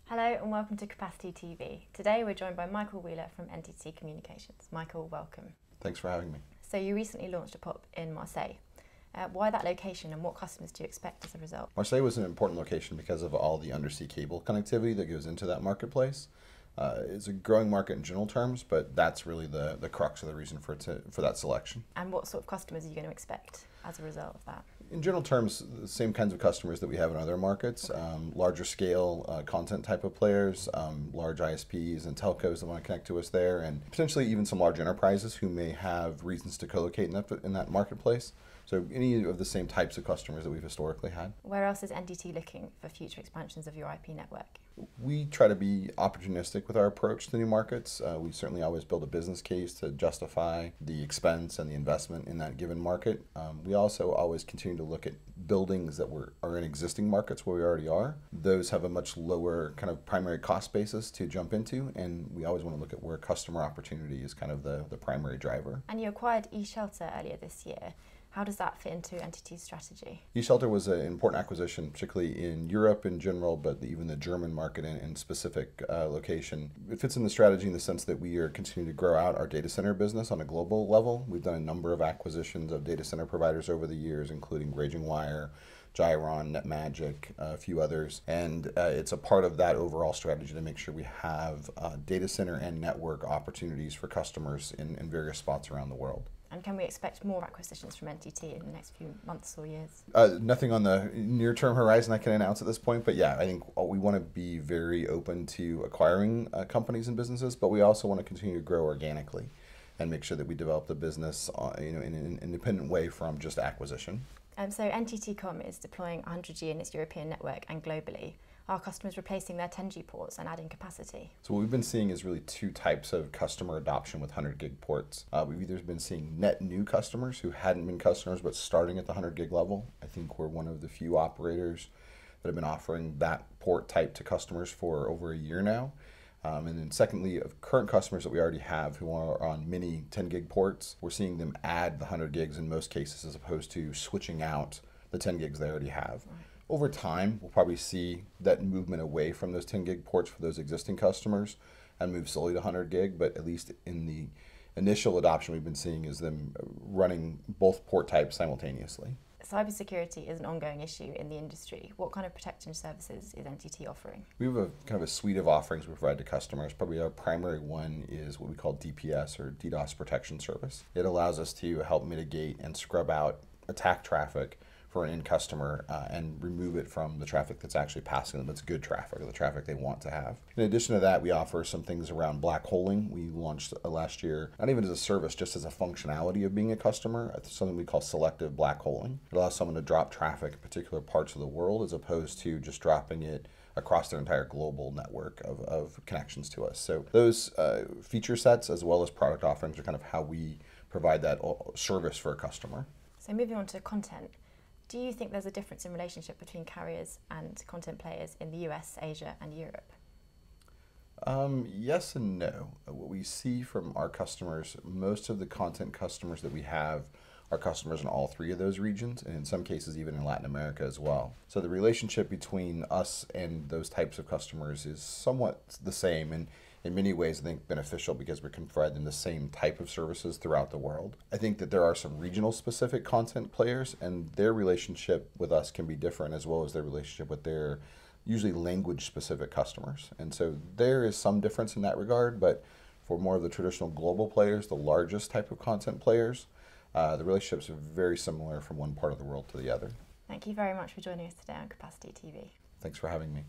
Hello and welcome to Capacity TV. Today we're joined by Michael Wheeler from NTT Communications. Michael, welcome. Thanks for having me. So you recently launched a POP in Marseille. Why that location and what customers do you expect as a result? Marseille was an important location because of all the undersea cable connectivity that goes into that marketplace. It's a growing market in general terms, but that's really the crux of the reason for that selection. And what sort of customers are you going to expect as a result of that? In general terms, the same kinds of customers that we have in other markets, larger scale content type of players, large ISPs and telcos that want to connect to us there, and potentially even some large enterprises who may have reasons to co-locate in that marketplace. So any of the same types of customers that we've historically had. Where else is NTT looking for future expansions of your IP network? We try to be opportunistic with our approach to new markets. We certainly always build a business case to justify the expense and the investment in that given market. We also always continue to look at buildings that are in existing markets where we already are. Those have a much lower kind of primary cost basis to jump into, and we always want to look at where customer opportunity is kind of the primary driver. And you acquired eShelter earlier this year. How does that fit into NTT's strategy? eShelter was an important acquisition, particularly in Europe in general, but even the German market in specific location. It fits in the strategy in the sense that we are continuing to grow out our data center business on a global level. We've done a number of acquisitions of data center providers over the years, including Raging Wire, Gyron, NetMagic, a few others, and it's a part of that overall strategy to make sure we have data center and network opportunities for customers in various spots around the world. And can we expect more acquisitions from NTT in the next few months or years? Nothing on the near-term horizon I can announce at this point, but yeah, I think we want to be very open to acquiring companies and businesses, but we also want to continue to grow organically and make sure that we develop the business in an independent way from just acquisition. So NTT Com is deploying 100G in its European network and globally. Are customers replacing their 10G ports and adding capacity? So what we've been seeing is really two types of customer adoption with 100 gig ports. We've either been seeing net new customers who hadn't been customers but starting at the 100 gig level. I think we're one of the few operators that have been offering that port type to customers for over a year now. And then secondly, of current customers that we already have who are on mini 10 gig ports, we're seeing them add the 100 gigs in most cases as opposed to switching out the 10 gigs they already have. Right. Over time, we'll probably see that movement away from those 10 gig ports for those existing customers and move solely to 100 gig, but at least in the initial adoption we've been seeing is them running both port types simultaneously. Cybersecurity is an ongoing issue in the industry. What kind of protection services is NTT offering? We have a kind of a suite of offerings we provide to customers. Probably our primary one is what we call DPS, or DDoS Protection Service. It allows us to help mitigate and scrub out attack traffic for an end customer and remove it from the traffic that's actually passing them. That's good traffic, or the traffic they want to have. In addition to that, we offer some things around black holing. We launched last year, not even as a service, just as a functionality of being a customer, something we call selective black holing. It allows someone to drop traffic in particular parts of the world as opposed to just dropping it across their entire global network of connections to us. So those feature sets as well as product offerings are kind of how we provide that service for a customer. So moving on to content. Do you think there's a difference in relationship between carriers and content players in the US, Asia, and Europe? Yes and no. What we see from our customers, most of the content customers that we have are customers in all three of those regions, and in some cases even in Latin America as well. So the relationship between us and those types of customers is somewhat the same, and in many ways I think beneficial because we can provide them the same type of services throughout the world. I think that there are some regional specific content players, and their relationship with us can be different, as well as their relationship with their usually language specific customers. And so there is some difference in that regard, but for more of the traditional global players, the largest type of content players, the relationships are very similar from one part of the world to the other. Thank you very much for joining us today on Capacity TV. Thanks for having me.